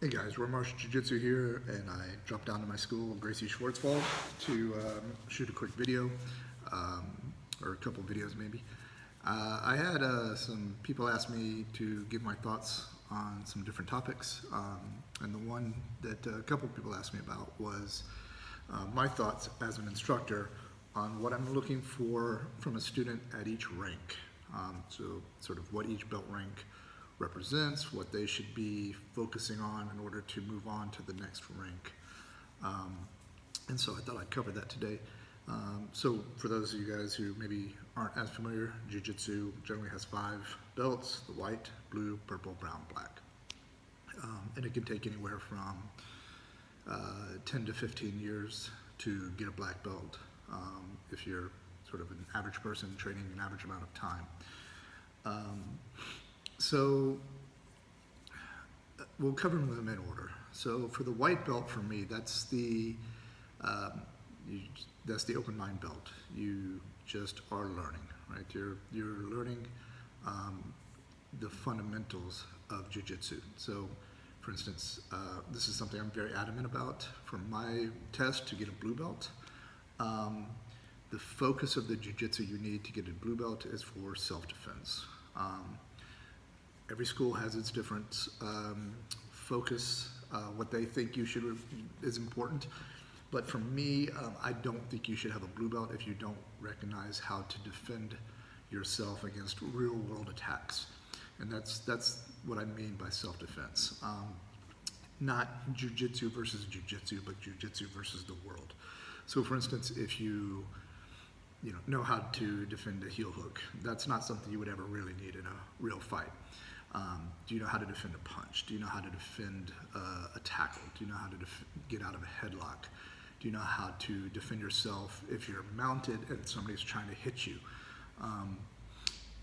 Hey guys, we're Martial Jiu-Jitsu here, and I dropped down to my school, Gracie Schwartzwald, to shoot a quick video, or a couple videos maybe. I had some people ask me to give my thoughts on some different topics, and the one that a couple people asked me about was my thoughts as an instructor on what I'm looking for from a student at each rank. So sort of what each belt rank represents, what they should be focusing on in order to move on to the next rank. And so I thought I'd cover that today. So for those of you guys who maybe aren't as familiar, jiu-jitsu generally has 5 belts: the white, blue, purple, brown, black. And it can take anywhere from 10 to 15 years to get a black belt if you're sort of an average person training an average amount of time. So we'll cover them in order. So for the white belt, for me, that's the open mind belt. You just are learning, right? You're learning the fundamentals of jiu-jitsu. So, for instance, this is something I'm very adamant about. For my test to get a blue belt, the focus of the jiu-jitsu you need to get a blue belt is for self-defense. Every school has its different focus, what they think is important. But for me, I don't think you should have a blue belt if you don't recognize how to defend yourself against real-world attacks. And that's what I mean by self-defense. Not jiu-jitsu versus jiu-jitsu, but jiu-jitsu versus the world. So for instance, if you know how to defend a heel hook, that's not something you would ever really need in a real fight. Do you know how to defend a punch? Do you know how to defend a tackle? Do you know how to get out of a headlock? Do you know how to defend yourself if you're mounted and somebody's trying to hit you?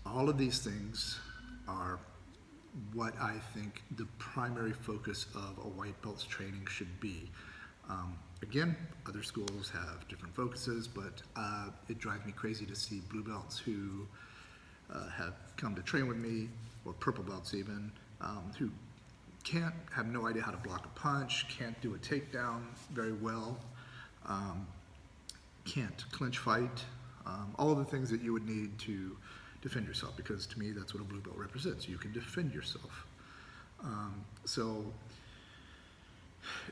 All of these things are what I think the primary focus of a white belt's training should be. Again, other schools have different focuses, but it drives me crazy to see blue belts who have come to train with me, or purple belts even, who have no idea how to block a punch, can't do a takedown very well, can't clinch fight, all of the things that you would need to defend yourself, because to me that's what a blue belt represents. You can defend yourself. So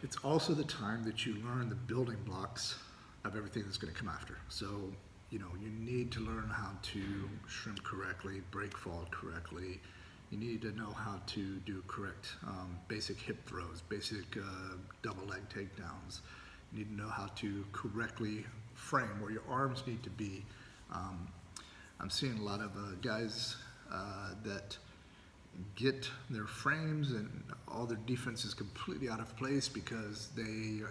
it's also the time that you learn the building blocks of everything that's going to come after. So you need to learn how to shrimp correctly, break fall correctly. You need to know how to do correct basic hip throws, basic double leg takedowns. You need to know how to correctly frame where your arms need to be. I'm seeing a lot of guys that get their frames and all their defense is completely out of place because they,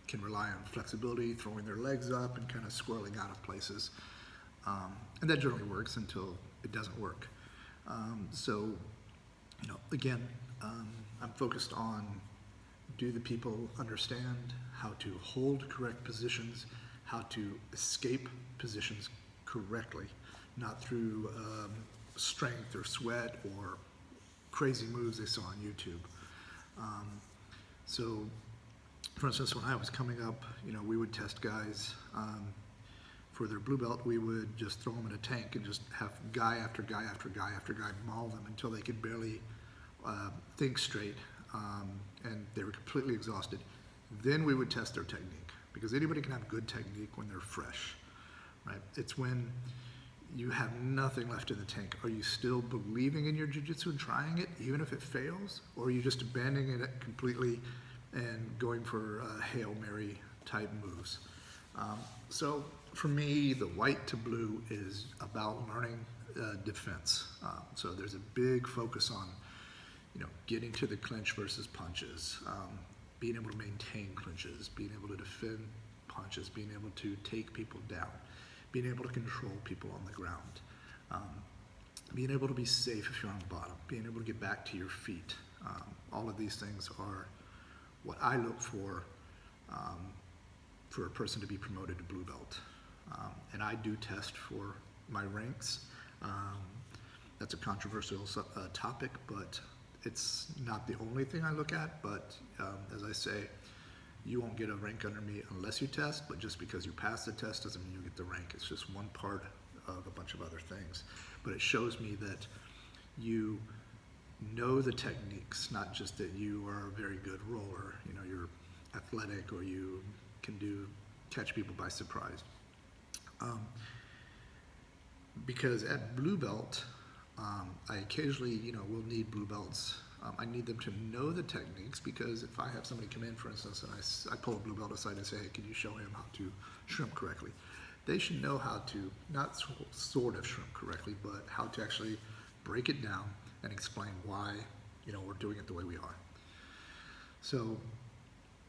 can rely on flexibility, throwing their legs up and kind of squirreling out of places. And that generally works until it doesn't work. So, again, I'm focused on, do the people understand how to hold correct positions, how to escape positions correctly, not through strength or sweat or crazy moves they saw on YouTube. So, for instance, when I was coming up, we would test guys for their blue belt. We would just throw them in a tank and just have guy after guy after guy after guy maul them until they could barely think straight, and they were completely exhausted. Then we would test their technique, because anybody can have good technique when they're fresh, right? It's when you have nothing left in the tank. Are you still believing in your jiu-jitsu and trying it, even if it fails? Or are you just abandoning it completely and going for Hail Mary type moves? So for me, the white to blue is about learning defense. So there's a big focus on, getting to the clinch versus punches, being able to maintain clinches, being able to defend punches, being able to take people down, being able to control people on the ground, being able to be safe if you're on the bottom, being able to get back to your feet. All of these things are what I look for a person to be promoted to blue belt. And I do test for my ranks. That's a controversial topic, but It's not the only thing I look at, but as I say, you won't get a rank under me unless you test, but just because you pass the test doesn't mean you get the rank. It's just one part of a bunch of other things. But it shows me that you know the techniques, not just that you are a very good roller, you're athletic or you can catch people by surprise. Because at blue belt, I occasionally, will need blue belts. I need them to know the techniques, because if I have somebody come in, for instance, and I pull a blue belt aside and say, hey, can you show him how to shrimp correctly? They should know how to, not sort of shrimp correctly, but how to actually break it down and explain why, we're doing it the way we are. So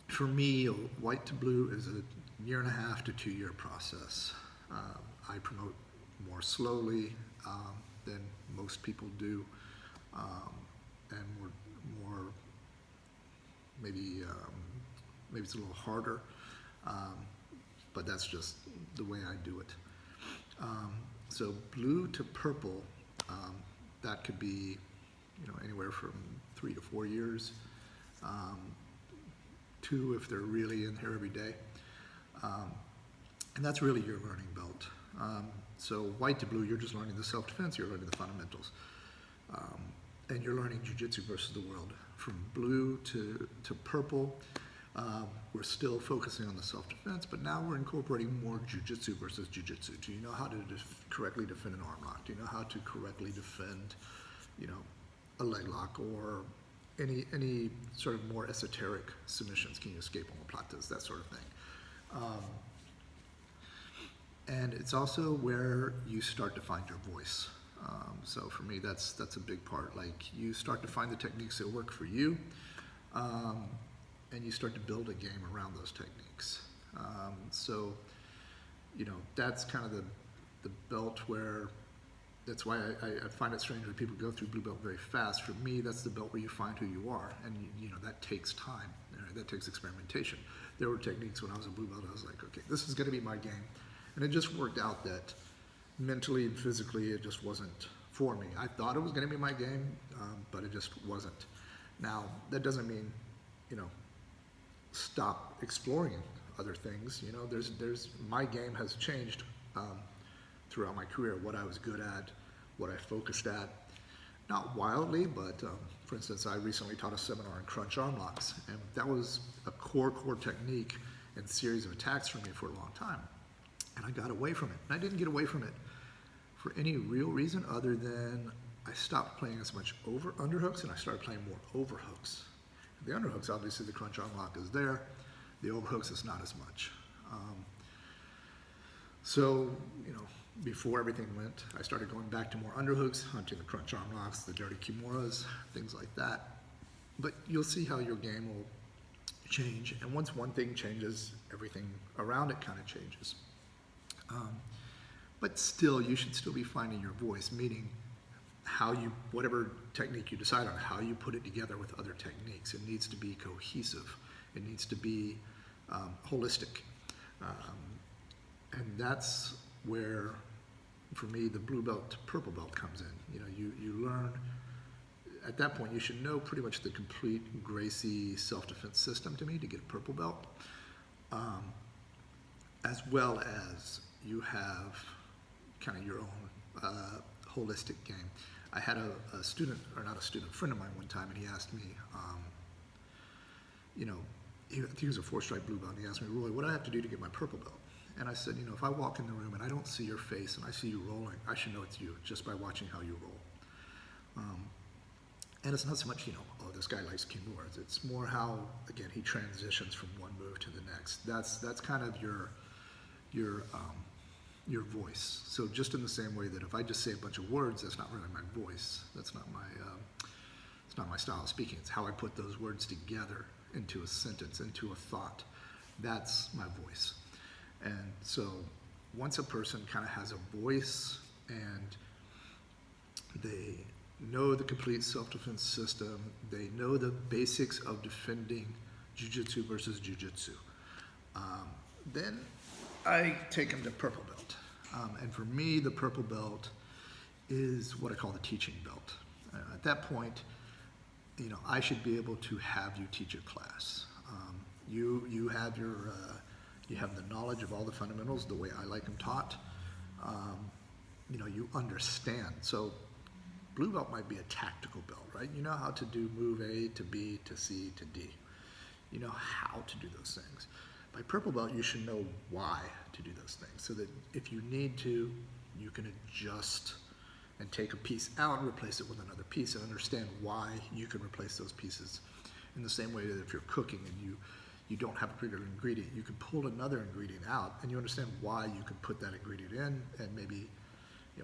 for me, white to blue is a 1.5 to 2 year process. I promote more slowly than most people do, and more maybe it's a little harder, but that's just the way I do it. So blue to purple, that could be anywhere from 3 to 4 years, 2 if they're really in here every day, and that's really your learning belt. So white to blue, you're just learning the self-defense, you're learning the fundamentals, and you're learning jiu-jitsu versus the world. From blue to purple, we're still focusing on the self-defense, but now we're incorporating more jiu-jitsu versus jiu-jitsu. Do you know how to correctly defend an arm lock? Do you know how to correctly defend, a leg lock, or any sort of more esoteric submissions? Can you escape omoplatas, that sort of thing? And it's also where you start to find your voice. So for me, that's a big part. Like, you start to find the techniques that work for you, and you start to build a game around those techniques. So, that's kind of the belt where, that's why I find it strange when people go through blue belt very fast. For me, that's the belt where you find who you are, and that takes time. That takes experimentation. There were techniques when I was a blue belt, I was like, okay, this is going to be my game. And it just worked out that mentally and physically it just wasn't for me. I thought it was going to be my game, but it just wasn't. Now, that doesn't mean, stop exploring other things. There's my game has changed throughout my career, what I was good at, what I focused at. Not wildly, but for instance, I recently taught a seminar on crunch arm locks, and that was a core technique and series of attacks for me for a long time. And I got away from it. And I didn't get away from it for any real reason other than I stopped playing as much underhooks and I started playing more overhooks. The underhooks, obviously the crunch arm lock is there. The overhooks is not as much. So, before everything went, I started going back to more underhooks, hunting the crunch arm locks, the dirty kimuras, things like that. But you'll see how your game will change. And once one thing changes, everything around it kind of changes. But still, you should still be finding your voice, meaning whatever technique you decide on, how you put it together with other techniques. It needs to be cohesive. It needs to be holistic. And that's where, for me, the blue belt to purple belt comes in. You learn, at that point, you should know pretty much the complete Gracie self-defense system to me to get purple belt, as well as you have kind of your own holistic game. I had a student, or not a student, a friend of mine one time, and he asked me, I think he was a 4-stripe blue belt, and he asked me, Roy, what do I have to do to get my purple belt? And I said, if I walk in the room and I don't see your face and I see you rolling, I should know it's you just by watching how you roll. And it's not so much, oh, this guy likes kimuras. It's more how, again, he transitions from one move to the next. That's kind of your voice. So just in the same way that if I just say a bunch of words, that's not really my voice. That's not it's not my style of speaking. It's how I put those words together into a sentence, into a thought. That's my voice. And so once a person kind of has a voice and they know the complete self-defense system, they know the basics of defending jiu-jitsu versus jiu-jitsu, then I take them to purple belt. And for me, the purple belt is what I call the teaching belt. At that point, I should be able to have you teach a class. You have you have the knowledge of all the fundamentals the way I like them taught. You understand. So blue belt might be a tactical belt, right? You know how to do move A to B to C to D. You know how to do those things. By purple belt, you should know why to do those things, so that if you need to, you can adjust and take a piece out and replace it with another piece, and understand why you can replace those pieces. In the same way that if you're cooking and you don't have a particular ingredient, you can pull another ingredient out, and you understand why you can put that ingredient in, and maybe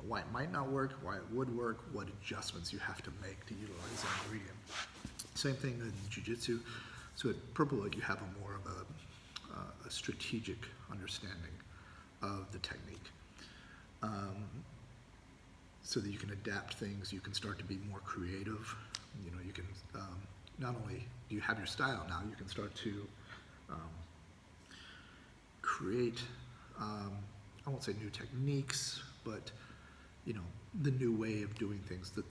why it might not work, why it would work, what adjustments you have to make to utilize that ingredient. Same thing in jiu-jitsu. So at purple belt, you have a more of a strategic understanding of the technique, so that you can adapt things. You can start to be more creative. You can not only do you have your style now, you can start to create, I won't say new techniques, but the new way of doing things. That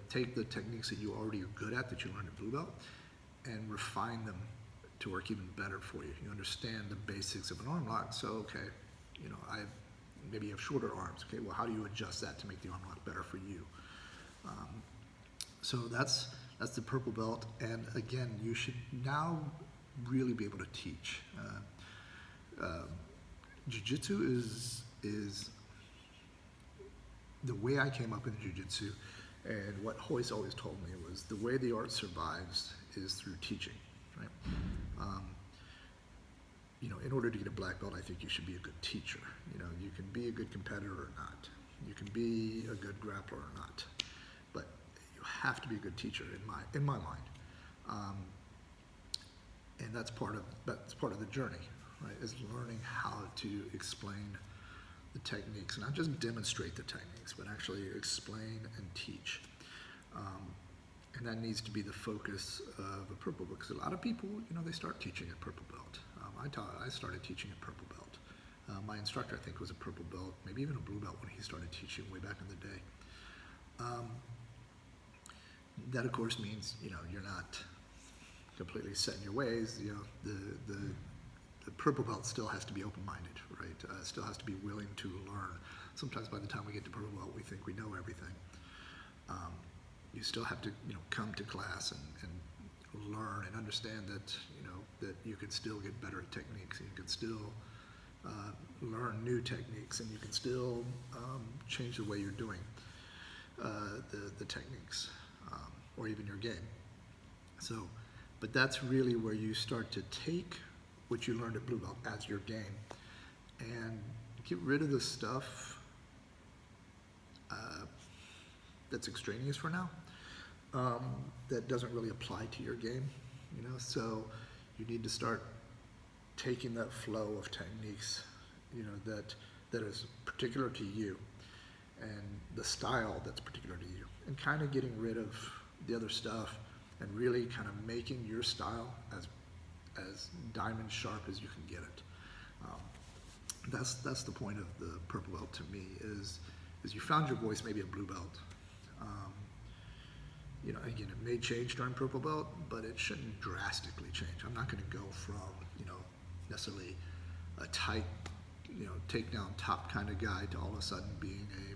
take the techniques that you already are good at, that you learned at blue belt, and refine them to work even better for you. You understand the basics of an arm lock. So okay, maybe you have shorter arms. Okay, well, how do you adjust that to make the arm lock better for you? So that's the purple belt. And again, you should now really be able to teach. Jiu-jitsu is the way I came up in jiu-jitsu, and what Hoyce always told me was the way the art survives is through teaching, right? In order to get a black belt, I think you should be a good teacher. You can be a good competitor or not. You can be a good grappler or not, but you have to be a good teacher in my mind. And that's part of the journey, right? Is learning how to explain the techniques, not just demonstrate the techniques, but actually explain and teach. And that needs to be the focus of a purple belt, because a lot of people, they start teaching at purple belt. I started teaching at purple belt. My instructor, I think, was a purple belt, maybe even a blue belt when he started teaching way back in the day. That, of course, means, you're not completely set in your ways. The purple belt still has to be open-minded, right? Still has to be willing to learn. Sometimes by the time we get to purple belt, we think we know everything. You still have to, come to class and learn and understand that, that you can still get better at techniques, and you can still learn new techniques, and you can still change the way you're doing the techniques, or even your game. So, but that's really where you start to take what you learned at blue belt as your game, and get rid of the stuff that's extraneous for now, that doesn't really apply to your game. So you need to start taking that flow of techniques, that is particular to you, and the style that's particular to you, and kind of getting rid of the other stuff, and really kind of making your style as diamond sharp as you can get it. That's the point of the purple belt to me, is you found your voice maybe at blue belt. Again, it may change during purple belt, but it shouldn't drastically change. I'm not going to go from, necessarily a tight, takedown top kind of guy to all of a sudden being a,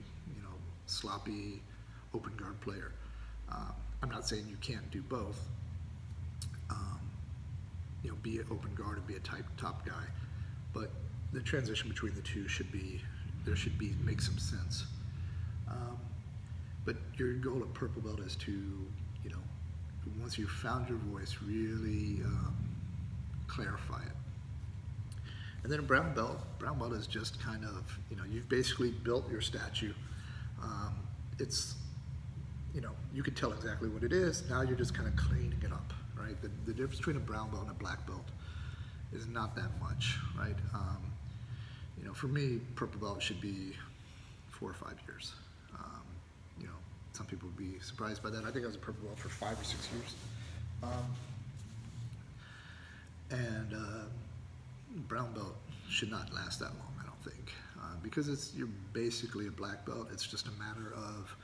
sloppy open guard player. I'm not saying you can't do both. Be an open guard and be a top guy, but the transition between the two should make some sense. But your goal at purple belt is to, once you've found your voice, really clarify it. And then a brown belt is just kind of, you've basically built your statue. It's, you can tell exactly what it is. Now you're just kind of cleaning it up, right? The difference between a brown belt and a black belt is not that much, right? For me, purple belt should be 4 or 5 years. Some people would be surprised by that. I think I was a purple belt for 5 or 6 years. And brown belt should not last that long, I don't think, because you're basically a black belt. It's just a matter of,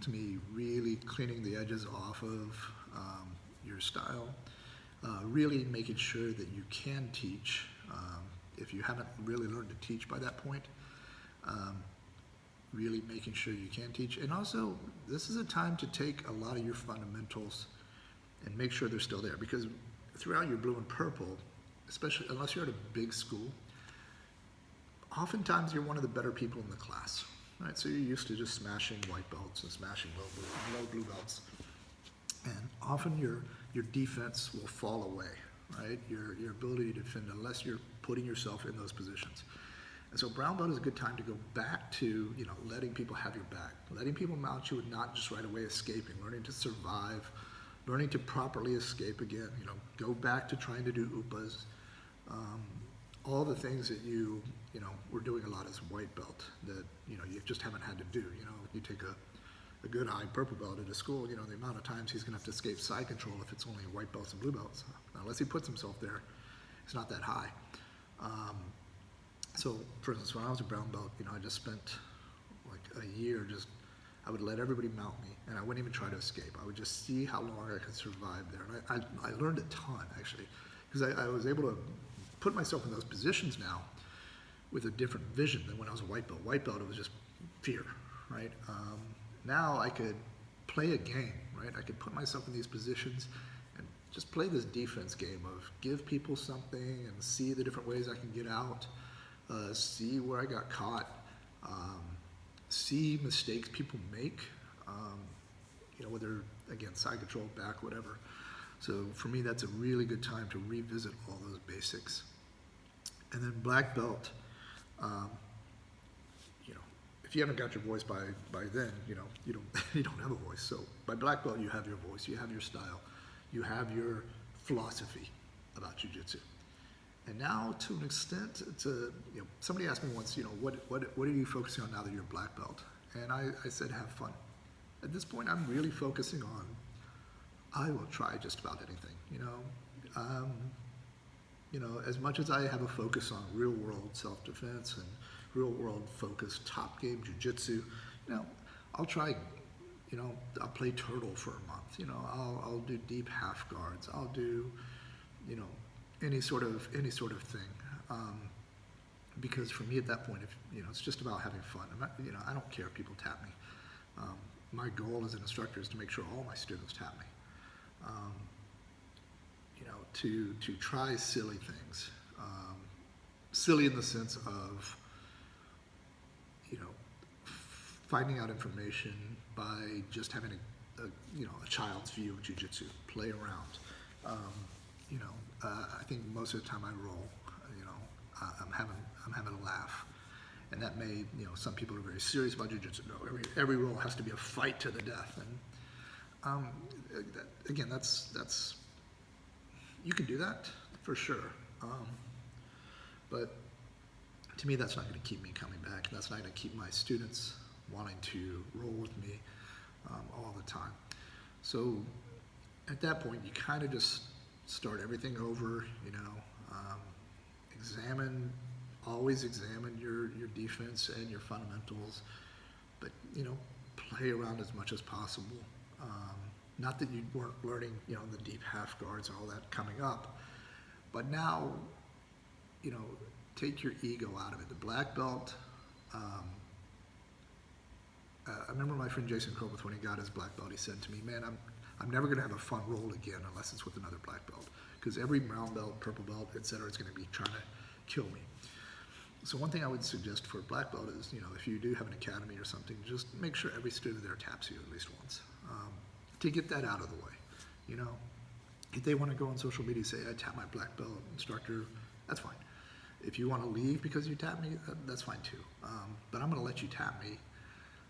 to me, really cleaning the edges off of your style, really making sure that you can teach. If you haven't really learned to teach by that point, really making sure you can teach. And also, this is a time to take a lot of your fundamentals and make sure they're still there, because throughout your blue and purple, especially unless you're at a big school, oftentimes you're one of the better people in the class, right? So you're used to just smashing white belts and smashing low blue belts. And often your defense will fall away, right? Your ability to defend, unless you're putting yourself in those positions. And so brown belt is a good time to go back to, letting people have your back, letting people mount you and not just right away escaping, learning to survive, learning to properly escape again, go back to trying to do upas, all the things that you were doing a lot as white belt that, you just haven't had to do. You take a good high purple belt at a school, the amount of times he's gonna have to escape side control if it's only white belts and blue belts. Unless he puts himself there, it's not that high. So, for instance, when I was a brown belt, I just spent like a year I would let everybody mount me, and I wouldn't even try to escape. I would just see how long I could survive there. And I learned a ton, actually, because I was able to put myself in those positions now with a different vision than when I was a white belt. White belt, it was just fear, right? Now I could play a game, right? I could put myself in these positions and just play this defense game of give people something and see the different ways I can get out. See where I got caught, see mistakes people make, whether, again, side control, back, whatever. So for me, that's a really good time to revisit all those basics. And then black belt, if you haven't got your voice by then, you don't have a voice. So by black belt, you have your voice, you have your style, you have your philosophy about jiu-jitsu. And now, to an extent, somebody asked me once, what are you focusing on now that you're a black belt? And I said, have fun. At this point, I'm really focusing on, I will try just about anything, as much as I have a focus on real-world self-defense and real-world focused top game jiu-jitsu, I'll try, I'll play turtle for a month, I'll do deep half guards, I'll do, any sort of thing, because for me at that point, it's just about having fun. I don't care if people tap me. My goal as an instructor is to make sure all my students tap me. To try silly things, silly in the sense of finding out information by just having a child's view of jiu-jitsu, play around. I think most of the time I roll, I'm having a laugh, and that may, some people are very serious about jiu-jitsu. No, every roll has to be a fight to the death, and again, that's you can do that for sure, but to me, that's not going to keep me coming back. That's not going to keep my students wanting to roll with me all the time. So at that point, you kind of just start everything over, always examine your defense and your fundamentals, but, play around as much as possible. Not that you weren't learning, the deep half guards and all that coming up, but now, take your ego out of it. The black belt, I remember my friend Jason Krobeth, when he got his black belt, he said to me, man, I'm never going to have a fun roll again unless it's with another black belt, because every brown belt, purple belt, etc., is going to be trying to kill me. So one thing I would suggest for a black belt is, if you do have an academy or something, just make sure every student there taps you at least once, to get that out of the way. If they want to go on social media and say, I tap my black belt instructor, that's fine. If you want to leave because you tap me, that's fine too. But I'm going to let you tap me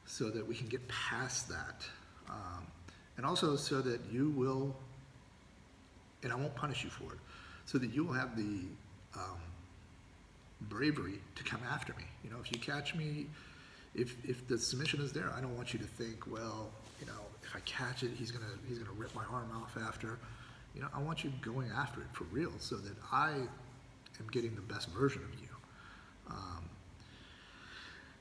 so that we can get past that. And also so that you will, and I won't punish you for it, so that you will have the bravery to come after me. If you catch me, if the submission is there, I don't want you to think, well, if I catch it, he's gonna rip my arm off after. I want you going after it for real, so that I am getting the best version of you.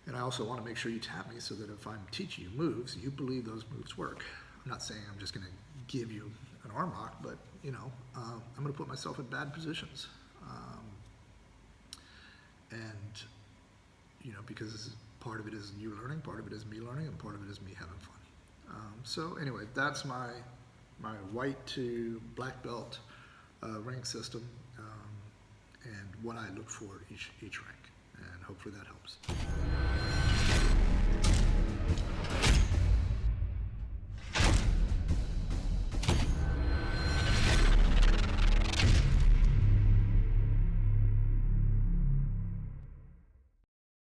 And I also want to make sure you tap me so that if I'm teaching you moves, you believe those moves work. I'm not saying I'm just going to give you an arm lock, but I'm going to put myself in bad positions. Because part of it is you learning, part of it is me learning, and part of it is me having fun. So anyway, that's my white to black belt rank system, and what I look for each rank, and hopefully that helps.